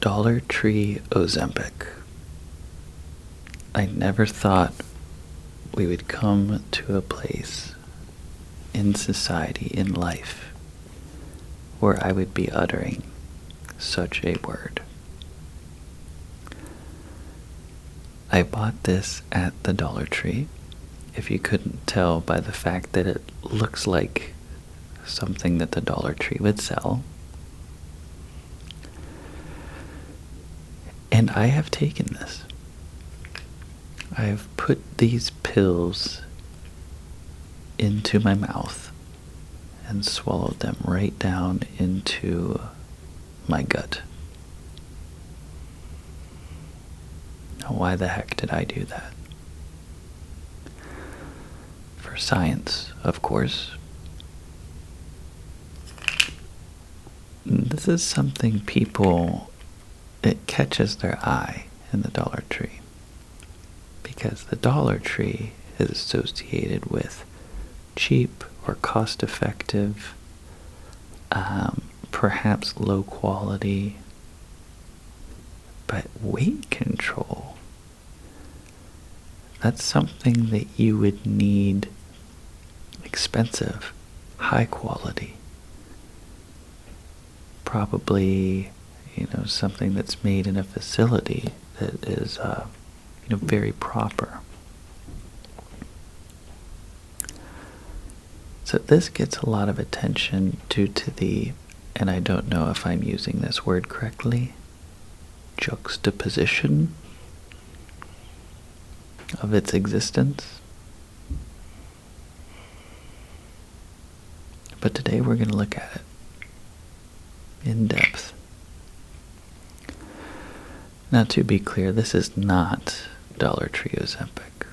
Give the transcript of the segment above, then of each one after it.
Dollar Tree Ozempic. I never thought we would come to a place in society, in life, where I would be uttering such a word. I bought this at the Dollar Tree. If you couldn't tell by the fact that it looks like something that the Dollar Tree would sell. And I have taken this. I've put these pills into my mouth and swallowed them right down into my gut. Now, why the heck did I do that? For science, of course. This is something it catches their eye in the Dollar Tree. Because the Dollar Tree is associated with cheap or cost-effective, perhaps low quality, but weight control. That's something that you would need expensive, high quality. Probably, something that's made in a facility that is, very proper. So this gets a lot of attention due to the, and I don't know if I'm using this word correctly, juxtaposition of its existence. But today we're going to look at it in depth. Now, to be clear, this is not Dollar Tree Ozempic.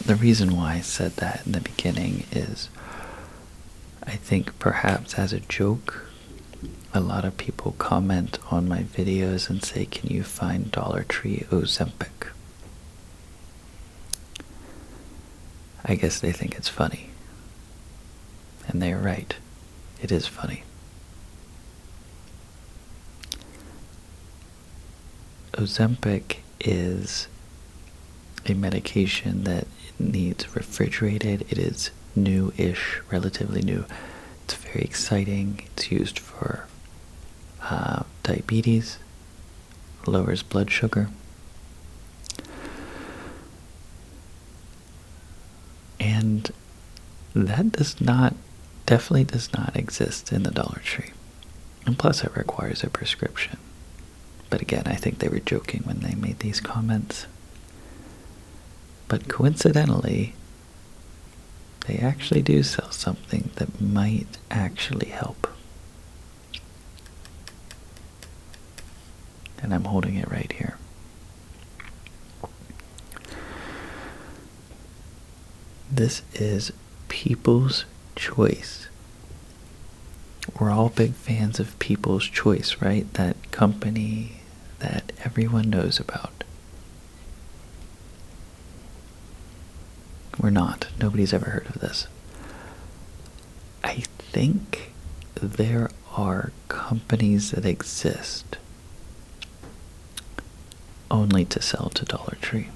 The reason why I said that in the beginning is I think perhaps as a joke, a lot of people comment on my videos and say, can you find Dollar Tree Ozempic? I guess they think it's funny. And they are right. It is funny. Ozempic is a medication that needs refrigerated. It is new-ish, relatively new. It's very exciting. It's used for diabetes, lowers blood sugar. And that definitely does not exist in the Dollar Tree. And plus it requires a prescription. But again, I think they were joking when they made these comments. But coincidentally, they actually do sell something that might actually help. And I'm holding it right here. This is People's Choice. We're all big fans of People's Choice, right? That company that everyone knows about. We're not. Nobody's ever heard of this. I think there are companies that exist only to sell to Dollar Tree.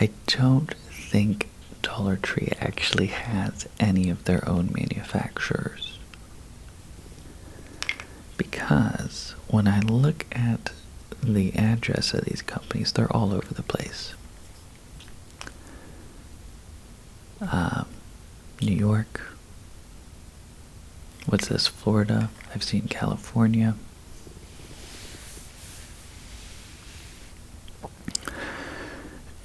I don't think Dollar Tree actually has any of their own manufacturers. Because when I look at the address of these companies, they're all over the place. New York. What's this? Florida. I've seen California.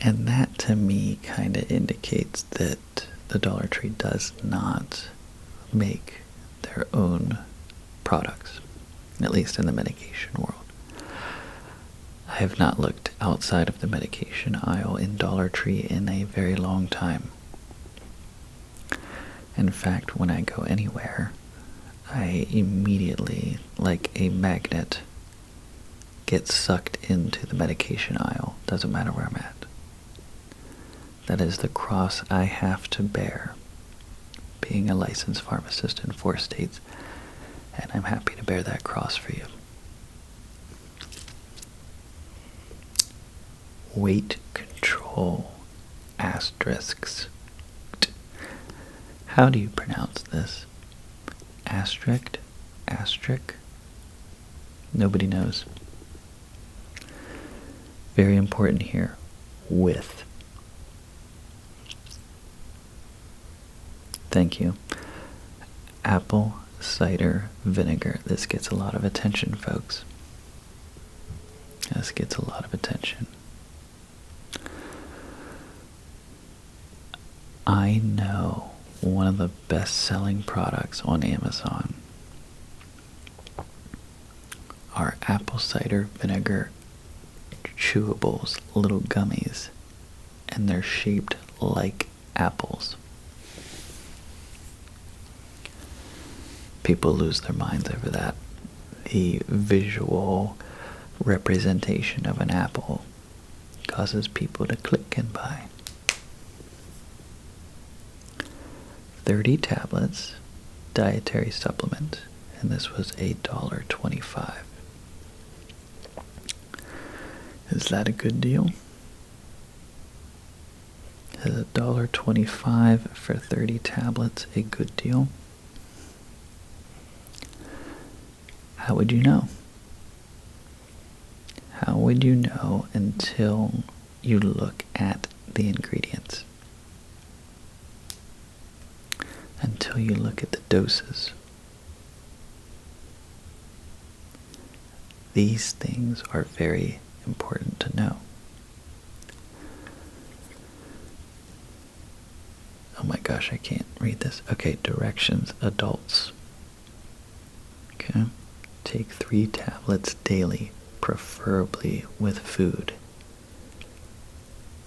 And that to me kind of indicates that the Dollar Tree does not make their own products, at least in the medication world. I have not looked outside of the medication aisle in Dollar Tree in a very long time. In fact, when I go anywhere, I immediately, like a magnet, get sucked into the medication aisle. Doesn't matter where I'm at. That is the cross I have to bear, being a licensed pharmacist in 4 states, and I'm happy to bear that cross for you. Weight control asterisks. How do you pronounce this? Asterisk? Asterisk? Nobody knows. Very important here. With. Thank you. Apple cider vinegar. This gets a lot of attention, folks. This gets a lot of attention. I know one of the best-selling products on Amazon are apple cider vinegar chewables, little gummies, and they're shaped like apples. People lose their minds over that. The visual representation of an apple causes people to click and buy. 30 tablets, dietary supplement, and this was $1.25. Is that a good deal? Is $1.25 for 30 tablets a good deal? How would you know? How would you know until you look at the ingredients? Until you look at the doses. These things are very important to know. Oh my gosh, I can't read this. Okay, directions, adults. Okay. Take 3 tablets daily, preferably with food,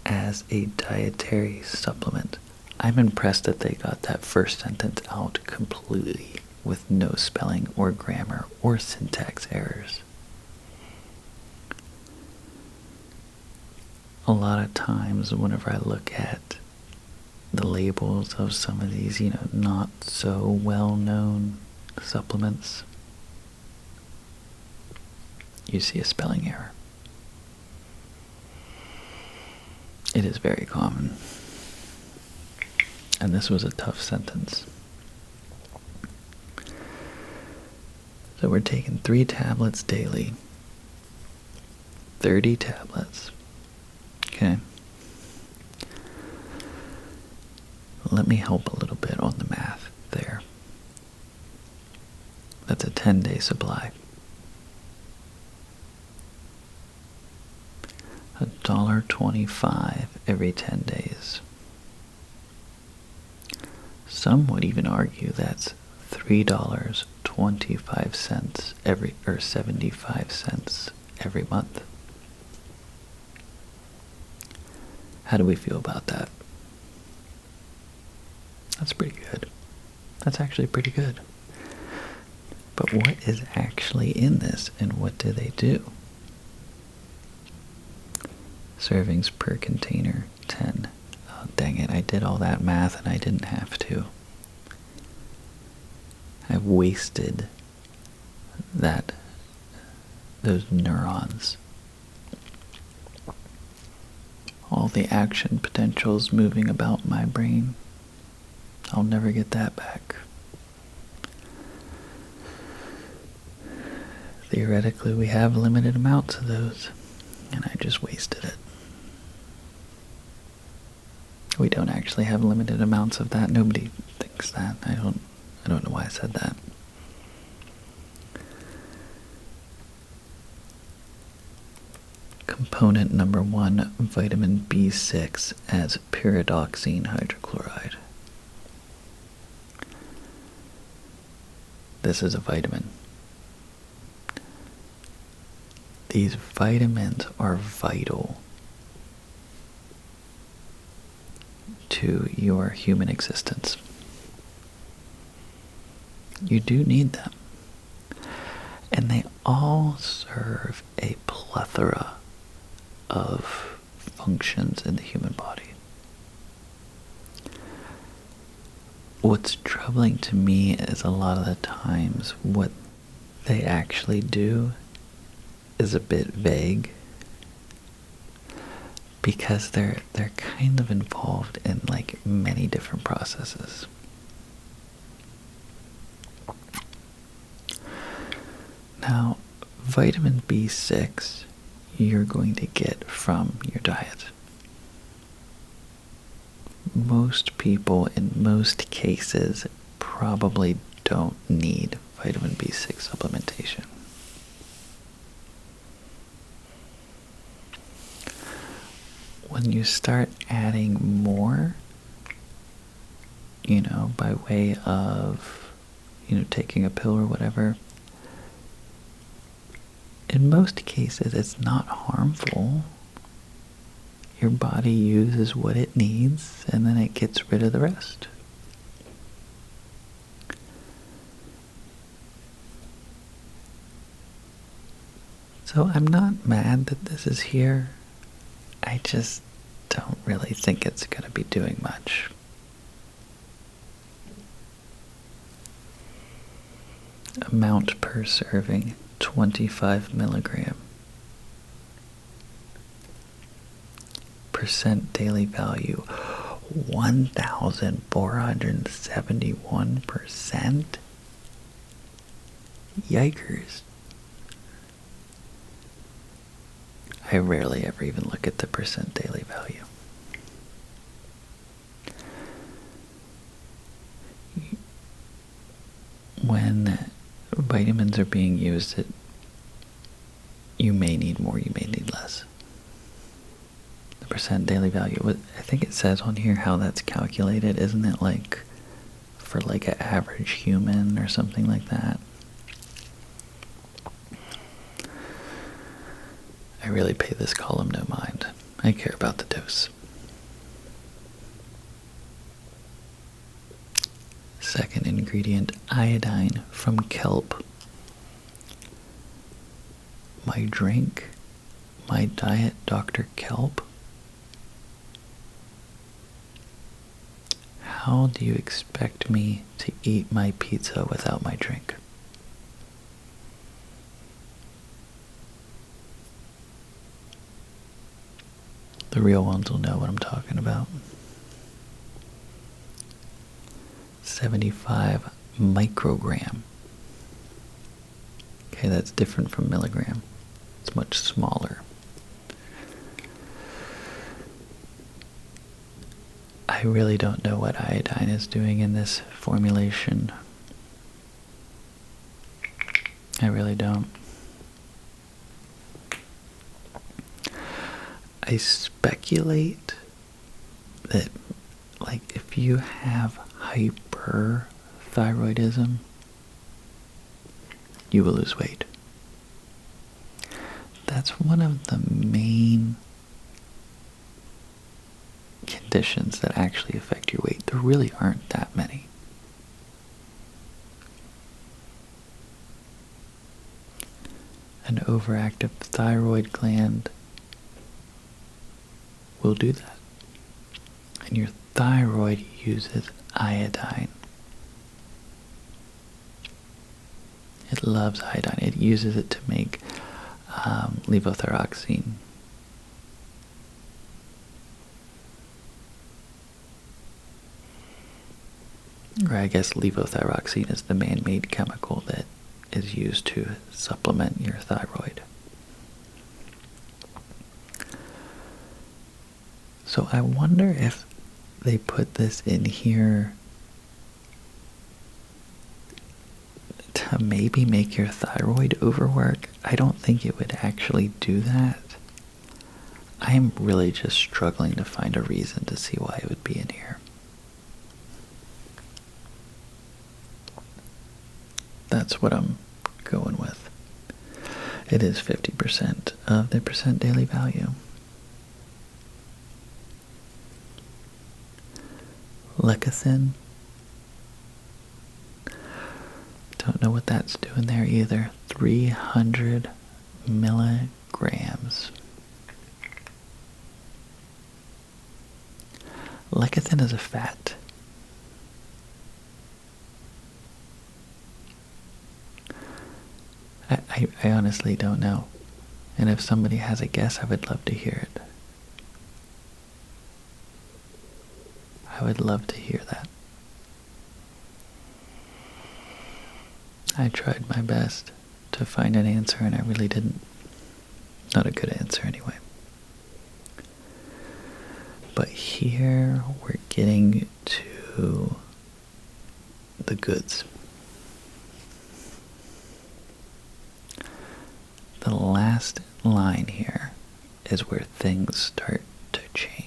as a dietary supplement. I'm impressed that they got that first sentence out completely with no spelling or grammar or syntax errors. A lot of times whenever I look at the labels of some of these, not so well-known supplements, you see a spelling error. It is very common. And this was a tough sentence. So we're taking 3 tablets daily. 30 tablets. Okay. Let me help a little bit on the math there. That's a 10-day supply. $1.25 every 10 days. Some would even argue that's $3.25 or 75 cents every month. How do we feel about that? That's pretty good. That's actually pretty good. But what is actually in this, and what do they do? Servings per container, 10. Oh, dang it, I did all that math and I didn't have to. I've wasted those neurons. All the action potentials moving about my brain. I'll never get that back. Theoretically, we have limited amounts of those, and I just wasted it. We don't actually have limited amounts of that. Nobody thinks that. I don't know why I said that. Component number 1, vitamin B6 as pyridoxine hydrochloride. This is a vitamin. These vitamins are vital to your human existence. You do need them. And they all serve a plethora of functions in the human body. what's troubling to me is a lot of the times what they actually do is a bit vague, because they're kind of involved in like many different processes. Now, vitamin B6 you're going to get from your diet. Most people in most cases probably don't need vitamin B6 supplementation. When you start adding more, by way of, taking a pill or whatever, in most cases it's not harmful. Your body uses what it needs, and then it gets rid of the rest. So I'm not mad that this is here. I just don't really think it's going to be doing much. Amount per serving, 25 milligram. Percent daily value, 1,471%. Yikers. I rarely ever even look at the percent daily value. When vitamins are being used, you may need more, you may need less. The percent daily value, I think it says on here how that's calculated. Isn't it like for like an average human or something like that? I really pay this column no mind. I care about the dose. Second ingredient, iodine from kelp. My drink, my diet, Dr. Kelp. How do you expect me to eat my pizza without my drink? The real ones will know what I'm talking about. 75 microgram. Okay, that's different from milligram. It's much smaller. I really don't know what iodine is doing in this formulation. I really don't. I speculate that, like, if you have hyperthyroidism, you will lose weight. That's one of the main conditions that actually affect your weight. There really aren't that many. An overactive thyroid gland will do that. And your thyroid uses iodine. It loves iodine. It uses it to make levothyroxine. Or I guess levothyroxine is the man-made chemical that is used to supplement your thyroid. So I wonder if they put this in here to maybe make your thyroid overwork. I don't think it would actually do that. I'm really just struggling to find a reason to see why it would be in here. That's what I'm going with. It is 50% of the percent daily value. Lecithin. Don't know what that's doing there either. 300 milligrams. Lecithin is a fat. I honestly don't know. And if somebody has a guess, I would love to hear it. I would love to hear that. I tried my best to find an answer and I really didn't. Not a good answer anyway. But here we're getting to the goods. The last line here is where things start to change.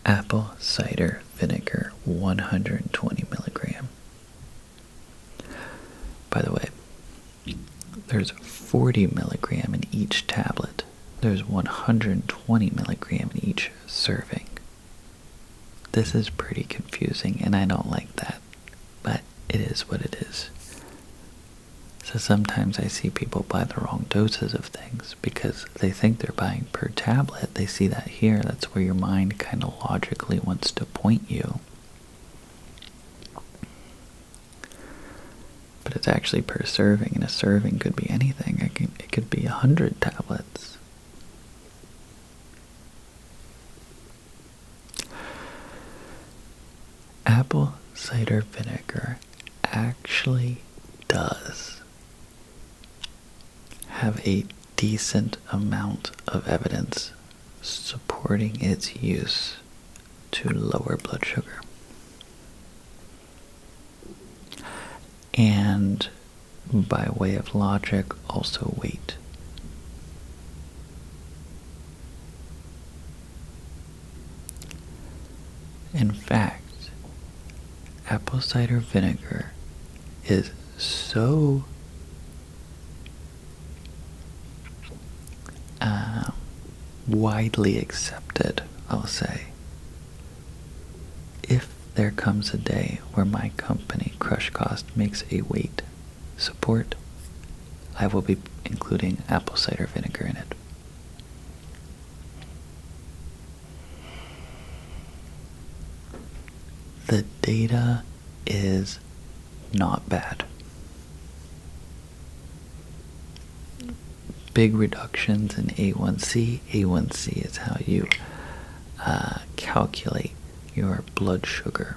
Apple cider vinegar, 120 milligram. By the way, there's 40 milligram in each tablet. There's 120 milligram in each serving. This is pretty confusing, and I don't like that, but it is what it is. So sometimes I see people buy the wrong doses of things because they think they're buying per tablet. They see that here. That's where your mind kind of logically wants to point you. But it's actually per serving, and a serving could be anything. It could be 100 tablets. Apple cider vinegar actually does have a decent amount of evidence supporting its use to lower blood sugar. And by way of logic, also weight. In fact, apple cider vinegar is so widely accepted, I'll say. If there comes a day where my company, Crush Cost, makes a weight support, I will be including apple cider vinegar in it. The data is not bad. Big reductions in A1C. A1C is how you calculate your blood sugar.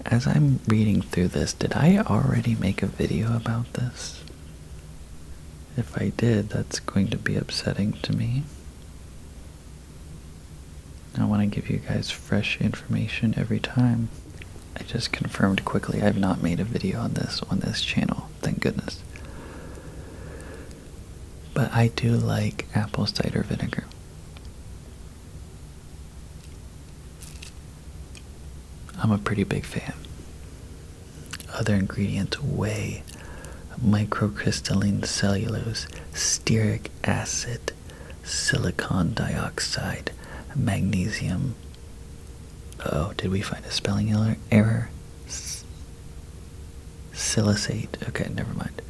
As I'm reading through this, did I already make a video about this? If I did, that's going to be upsetting to me. I want to give you guys fresh information every time. I just confirmed quickly I've not made a video on this channel, thank goodness. But I do like apple cider vinegar. I'm a pretty big fan. Other ingredients: whey, microcrystalline cellulose, stearic acid, silicon dioxide, magnesium. Oh, did we find a spelling error? Silicate. Okay, never mind.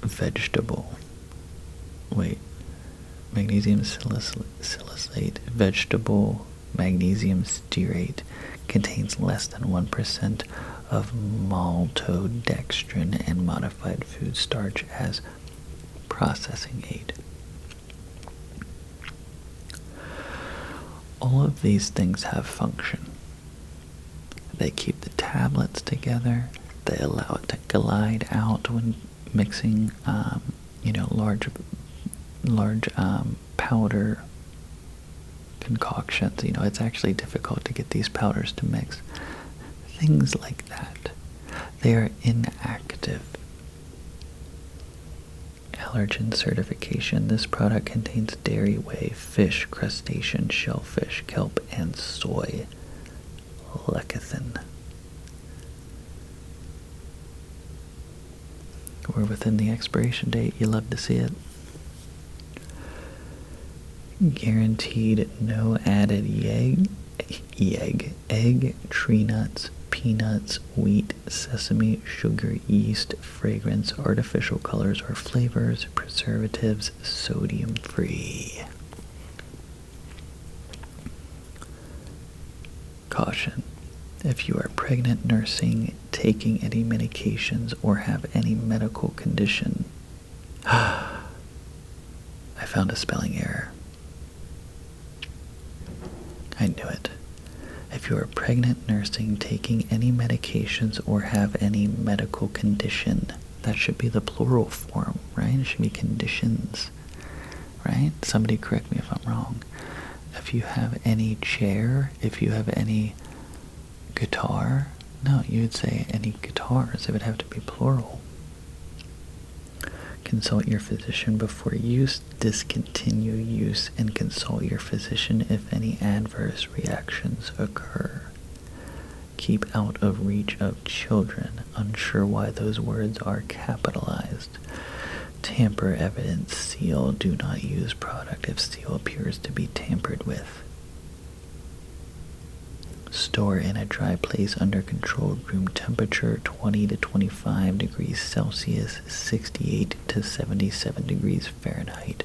Vegetable. Wait. Magnesium silicate. Vegetable magnesium stearate contains less than 1% of maltodextrin and modified food starch as processing aid. All of these things have function. They keep the tablets together. They allow it to glide out when mixing, large powder concoctions. It's actually difficult to get these powders to mix. Things like that. They are inactive. Allergen certification. This product contains dairy, whey, fish, crustacean, shellfish, kelp, and soy lecithin. We're within the expiration date. You love to see it. Guaranteed no added egg, tree nuts, peanuts, wheat, sesame, sugar, yeast, fragrance, artificial colors or flavors, preservatives, sodium free. Caution. If you are pregnant, nursing, taking any medications, or have any medical condition. I found a spelling error. I knew it. If you are pregnant, nursing, taking any medications, or have any medical condition. That should be the plural form, right? It should be conditions, right? Somebody correct me if I'm wrong. If you have any chair, if you have any guitar, no, you would say any guitars. It would have to be plural. Consult your physician before use, discontinue use, and consult your physician if any adverse reactions occur. Keep out of reach of children. Unsure why those words are capitalized. Tamper evidence, seal, do not use product if seal appears to be tampered with. Store in a dry place under controlled room temperature, 20 to 25 degrees Celsius, 68 to 77 degrees Fahrenheit.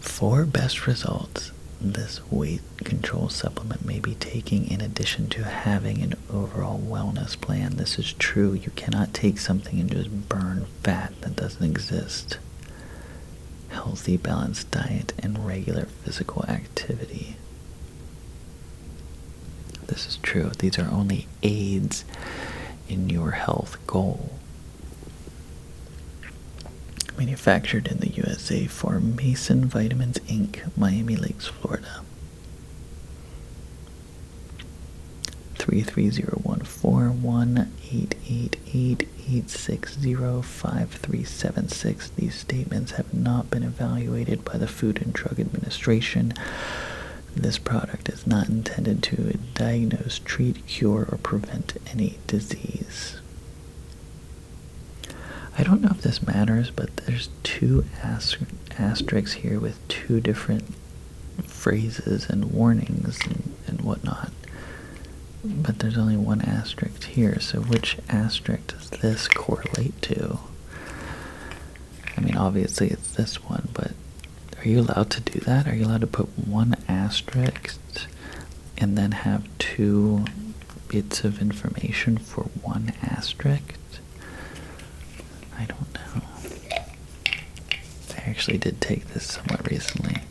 For best results, this weight control supplement may be taken in addition to having an overall wellness plan. This is true. You cannot take something and just burn fat. That doesn't exist. Healthy, balanced diet and regular physical activity. This is true. These are only aids in your health goal. Manufactured in the USA for Mason Vitamins Inc., Miami Lakes, Florida. 330-141-888-860-5376. These statements have not been evaluated by the Food and Drug Administration. This product is not intended to diagnose, treat, cure, or prevent any disease. I don't know if this matters, but there's two asterisks here with two different phrases and warnings and whatnot. But there's only one asterisk here, so which asterisk does this correlate to? I mean, obviously it's this one, but are you allowed to do that? Are you allowed to put one asterisk and then have two bits of information for one asterisk? I don't know. I actually did take this somewhat recently.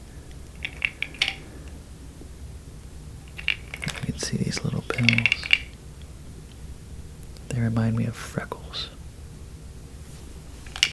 You can see these little pills. They remind me of freckles.